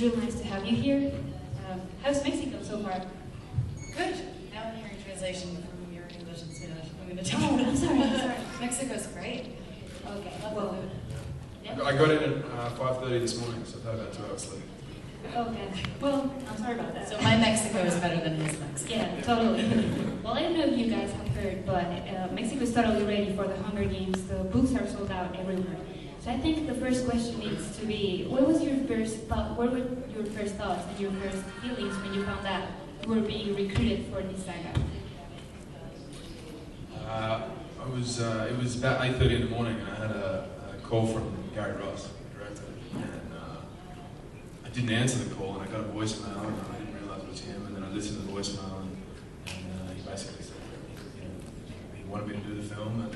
it's really nice to have you here. How's Mexico so far? Good. Now I'm hearing translation from your English and Spanish. I'm going to take Oh, I'm sorry. Mexico's great. Okay, Love well, the food. yeah. I got in at 5:30 this morning, so I've had about 2 hours sleep. Okay, well, I'm sorry about that. So my Mexico is better than his Mexico. Yeah, totally. Well, I don't know if you guys have heard, but Mexico is totally ready for the Hunger Games. The books are sold out everywhere. So I think the first question needs to be, what was your first thought? What were your first thoughts and your first feelings when you found out you were being recruited for this saga? It was about 8:30 in the morning, and I had a call from Gary Ross, the director, and I didn't answer the call, and I got a voicemail, and I didn't realise it was him, and then I listened to the voicemail, and he basically said he wanted me to do the film, and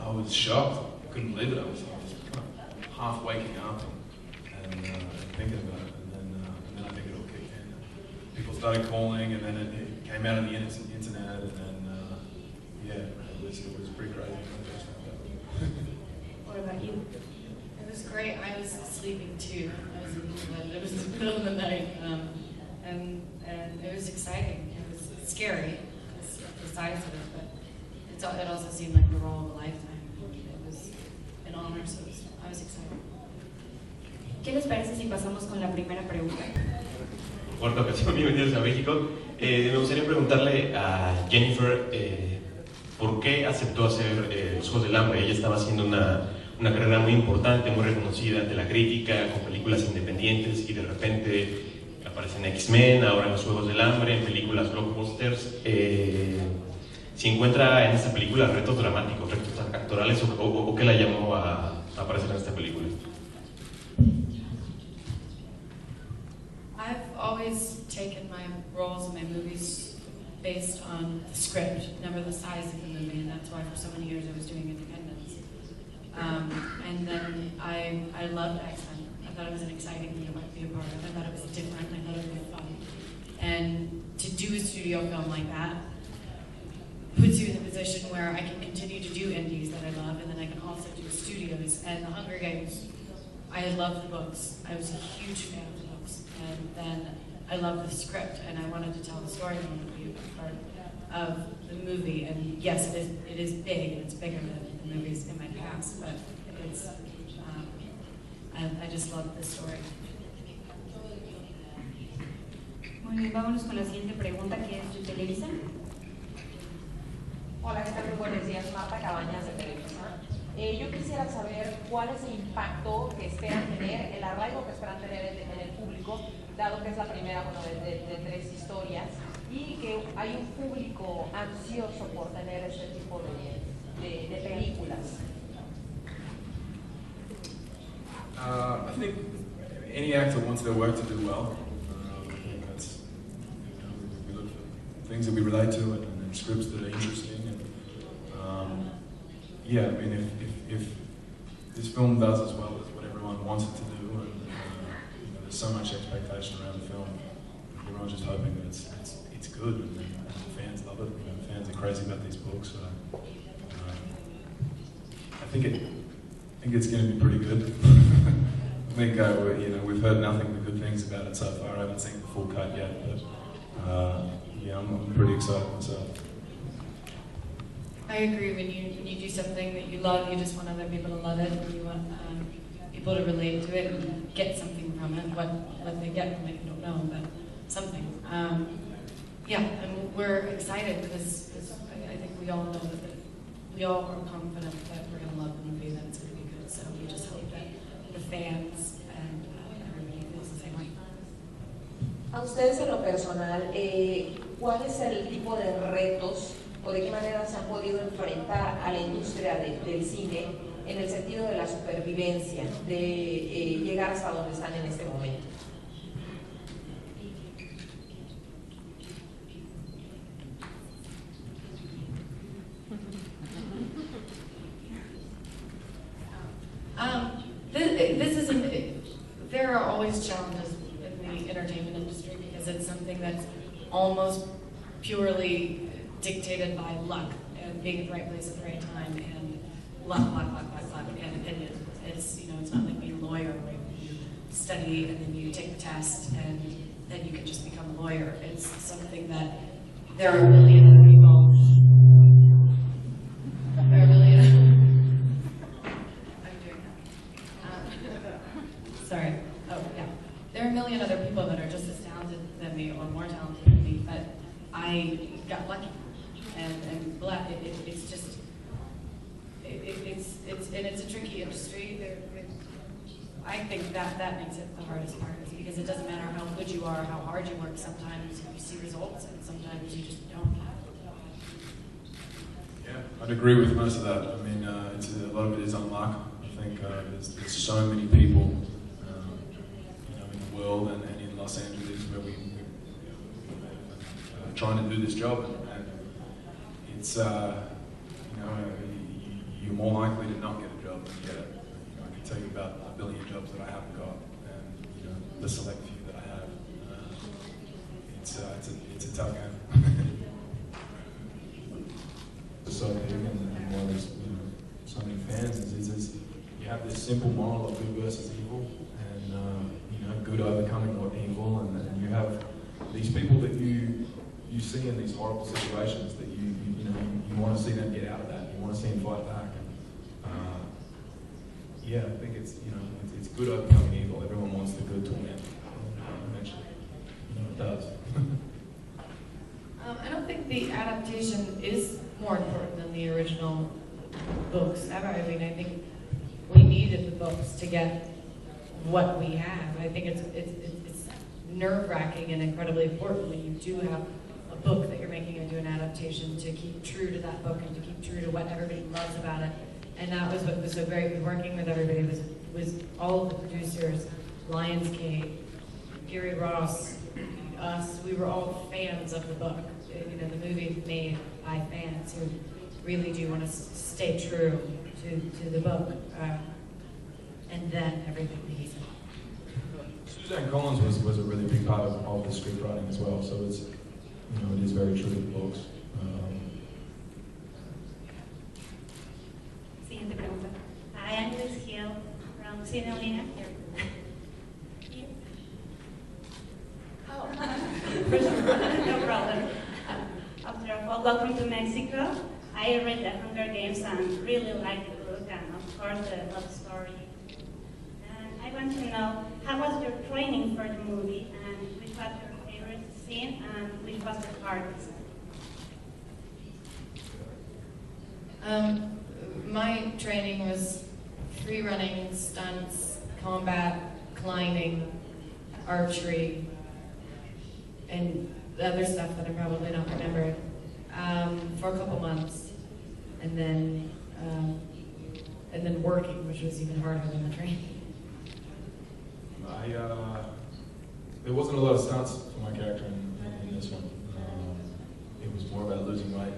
I was shocked. I couldn't believe it. I was kind of half waking up and thinking about it, and then I think it all kicked in. People started calling, and then it came out on the internet, and then it was pretty crazy. What about you? It was great. I was sleeping too. I was in bed. It was the middle of the night, and it was exciting. It was scary, the size of it, but it also seemed like the role of a lifetime. It was an honor, so I was excited. ¿Qué les parece si pasamos con la primera pregunta? Cuarta ocasión, bienvenidos a México. Me gustaría preguntarle a Jennifer por qué aceptó hacer los Juegos del Hambre. Ella estaba haciendo una carrera muy importante, muy reconocida ante la crítica, con películas independientes, y de repente aparece en X-Men, ahora en los Juegos del Hambre, en películas blockbusters. ¿Se encuentra en esta película retos dramáticos, retos actorales, o qué la llamó a aparecer en esta película? I've always taken my roles in my movies based on the script, never the size of the movie, and that's why for so many years I was doing independence. And then I loved X-Men. I thought it was an exciting thing to be a part of. I thought it was different, and I thought it would be fun. And to do a studio film like that puts you in a position where I can continue to do indies that I love, and then I can also do studios. And The Hunger Games, I loved the books. I was a huge fan of the books. And then I loved the script, and I wanted to tell the story, and I wanted to be a part of the movie. And yes, it is big, and it's bigger than the movies in my past, but it's, I just love the story. Muy bien, vámonos con la siguiente pregunta, que es de Televisa. Hola, ¿qué tal? Muy buenos días, Marta Cabañas de Televisa. Yo quisiera saber cuál es el impacto que esperan tener, el arraigo que esperan tener en el público, dado que es la primera de 3 historias, y que hay un público ansioso por tener este tipo de películas. I think any actor wants their work to do well. That's, we look for things that we relate to and scripts that are interesting. And yeah, I mean, if this film does as well as what everyone wants it to do, and there's so much expectation around the film, everyone's just hoping that it's good, and the fans love it. The fans are crazy about these books, so I think it's going to be pretty good. I think we've heard nothing but good things about it so far. I haven't seen the full cut yet, but yeah, I'm pretty excited myself. I agree. When you do something that you love, you just want other people to love it, and you want people to relate to it and get something from it. What they get from it, you don't know, but something. Yeah, and we're excited because I think we all know that we all are confident that we're going to love the movie, that it's going to be good. So we just hope that the fans and everybody feels the same way. A ustedes en lo personal, ¿cuál es el tipo de retos o de qué manera se han podido enfrentar a la industria del cine en el sentido de la supervivencia, de llegar hasta donde están en este momento? There are always challenges in the entertainment industry because it's something that's almost purely dictated by luck and being at the right place at the right time and luck. And it's it's not like being a lawyer where you study and then you take the test and then you can just become a lawyer. It's something that there are a million other people. There are a million. I'm doing that. Sorry. Oh, yeah. There are a million other people that are just as talented than me or more talented than me, but I got lucky. And black, it's just, it's a tricky industry. I think that makes it the hardest part, is because it doesn't matter how good you are, how hard you work. Sometimes you see results, and sometimes you just don't. Yeah, I'd agree with most of that. I mean, a lot of it is unluck. I think there's so many people, in the world and in Los Angeles where we trying to do this job, and it's you're more likely to not get a job than get it. I can tell you about a billion jobs that I haven't got, and the select few that I have. It's a tough game. It's so big, and why there's so many fans is you have this simple moral of good versus evil, and good overcoming evil, and you have these people that you see in these horrible situations that you want to see them get out of that. You want to see them fight back. And, I think it's good overcoming evil. Everyone wants the good to win. Eventually, it does. I don't think the adaptation is more important than the original books ever. I mean, I think we needed the books to get what we have. I think it's nerve-wracking and incredibly important when you do have a book that you're making and do an adaptation, to keep true to that book and to keep true to what everybody loves about it. And that was what was so great with working with everybody, was all of the producers, Lionsgate, Gary Ross, us. We were all fans of the book. The movie made by fans who really do want to stay true to the book, and then everything leads. Suzanne Collins was a really big part of the script writing as well. So it's it is very true to the books. Siguiente pregunta. Hi, I'm Liz Hill from Sinolina. Oh, no problem. After all, welcome to Mexico. I read the Hunger Games and really liked the book, and of course the love story. And I want to know, how was your training for the movie, and which was your favorite scene, and which was the hardest? My training was free running, stunts, combat, climbing, archery, and the other stuff that I'm probably not remembering, for a couple months, and then working, which was even harder than the training. There wasn't a lot of stunts for my character in this one. It was more about losing weight,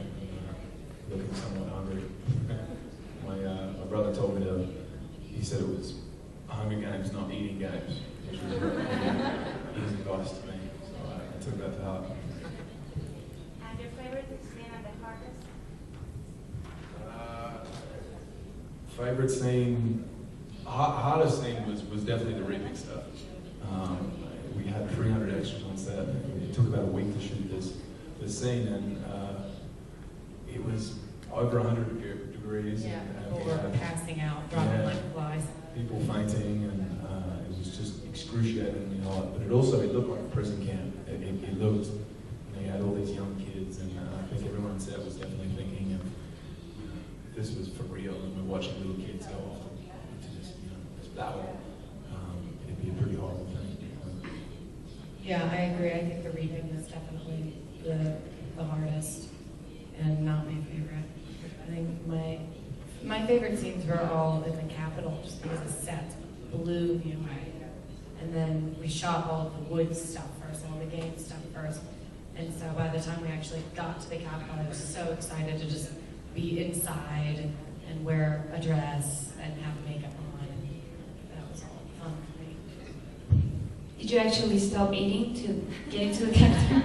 looking somewhat hungry. My brother told me he said it was Hunger Games, not eating games, which was his advice to me. So I took that to heart. And your favorite scene and the hardest? Favorite scene, hardest scene was definitely the reaping stuff. We had 300 extras on set. It took about a week to shoot this scene, and it was over 100 degrees. Yeah, and people were passing out, dropping like flies. People fainting, and it was just excruciatingly hot. But it looked like a prison camp. It looked, you had all these young kids, and I think everyone on set was definitely thinking of this was for real, and we're watching little kids go off into this battle. It'd be a pretty horrible thing. Yeah, I agree. I think the reading is definitely the hardest, and not my favorite. I think my favorite scenes were all in the Capitol, just because the set blew me away. And then we shot all of the wood stuff first, all the game stuff first. And so by the time we actually got to the Capitol, I was so excited to just be inside and wear a dress and have makeup on. And that was all fun for me. Did you actually stop eating to get into the character?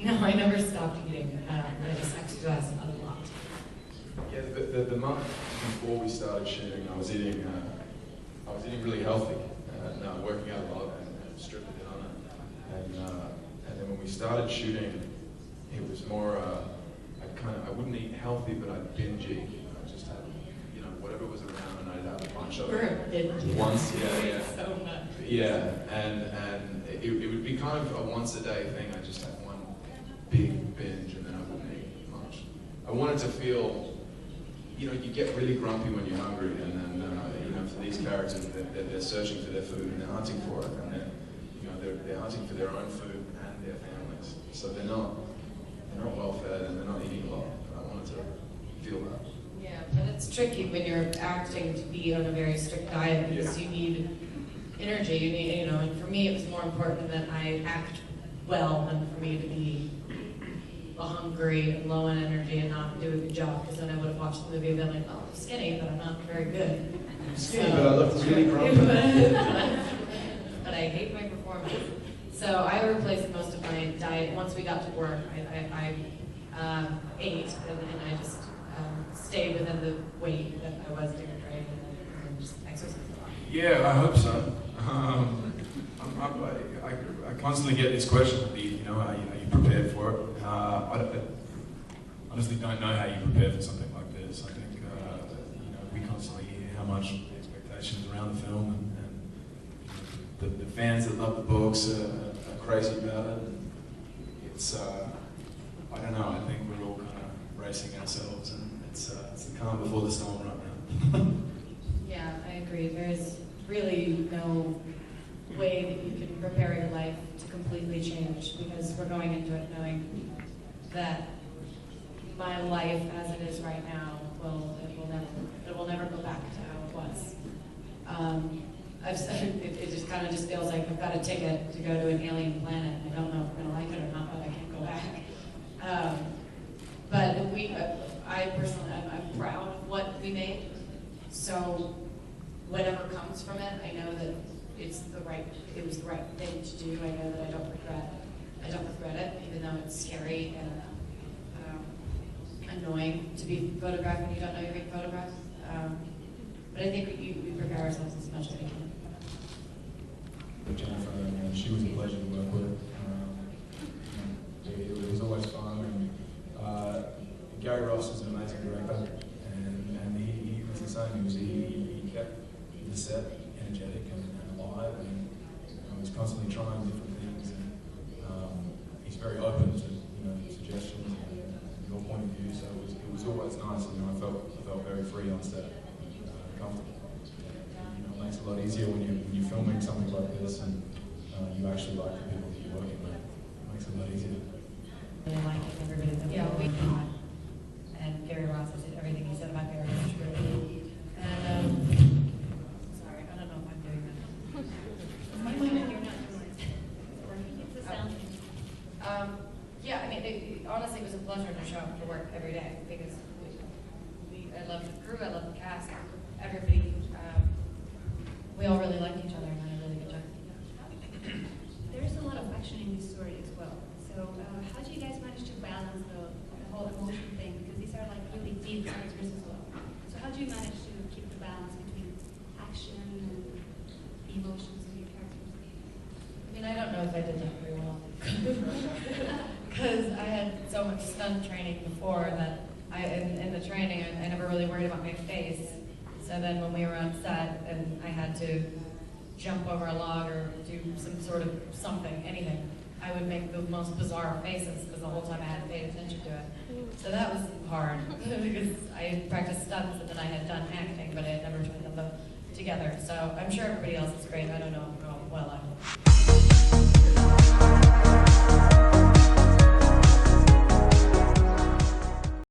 No, I never stopped eating. I just exercised a lot. Yeah, the month before we started shooting, I was eating really healthy, and working out a lot and stripping it on it. And then when we started shooting, it was more, I wouldn't eat healthy, but I'd binge eat. I just had, whatever was around, and I'd have a bunch of it. Once, yeah. So much. Yeah, and it would be kind of a once a day thing. I just had one big binge, and then I wouldn't eat much. I wanted to feel, you get really grumpy when you're hungry, and then, for these characters, they're searching for their food, and they're hunting for it, and they're hunting for their own food and their families. So they're not well fed, and they're not eating a lot. I wanted to feel that. Yeah, but it's tricky when you're acting to be on a very strict diet because you need energy. You need, and for me, it was more important that I act well than for me to be hungry and low on energy and not do a good job. Because then I would have watched the movie and been like, oh, I'm skinny, but I'm not very good. I'm skinny, but I look really grumpy. But I hate my performance. So I replaced most of my diet. Once we got to work, I ate and I just stayed within the weight that I was doing training and just exercised a lot. Yeah, I hope so. I constantly get this question, are you prepared for it? I honestly don't know how you prepare for something like this. I think, we constantly hear how much the expectations around the film and the fans that love the books are crazy about it. And it's, I don't know, I think we're all kind of racing ourselves, and it's the calm before the storm right now. Yeah, I agree. There's really no way that you can prepare your life to completely change, because we're going into it knowing that my life as it is right now it will never go back to how it was. It just kind of just feels like I've got a ticket to go to an alien planet. I don't know if I'm going to like it or not, but I can't go back. But I personally, I'm proud of what we made. So whatever comes from it, I know that it was the right thing to do. I know that I don't regret it, even though it's scary and annoying to be photographed when you don't know you're being photographed. But I think we prepare ourselves as much as we can. Jennifer, she was a pleasure to work with. It was always fun. And Gary Ross was an amazing director, and he was the same. He kept the set energetic and alive, and he was constantly trying different things. And he's very open to suggestions and your point of view. So it was always nice. I felt very free on set, comfortable. It makes it a lot easier when you're filming something like this, and you actually like the people that you're working with. It makes it a lot easier. Really like it, everybody that we and Gary Ross said everything he said about Gary was true. And sorry, I don't know if I'm doing that. You're not doing it. It's a sound. Yeah, I mean, honestly, it was a pleasure to show up to work every day, because I love the crew, I love the cast, everybody. We all really liked each other and had a really good time. There is a lot of action in this story as well. So how do you guys manage to balance the whole emotion thing? Because these are like really deep characters as well. So how do you manage to keep the balance between action and the emotions of your characters? I mean, I don't know if I did that very well. Because I had so much stunt training before that in the training, I never really worried about my face. So then when we were on set and I had to jump over a log or do some sort of something, anything, I would make the most bizarre faces because the whole time I hadn't paid attention to it. So that was hard because I had practiced stunts and then I had done acting, but I had never joined them both together. So I'm sure everybody else is great. I don't know how well I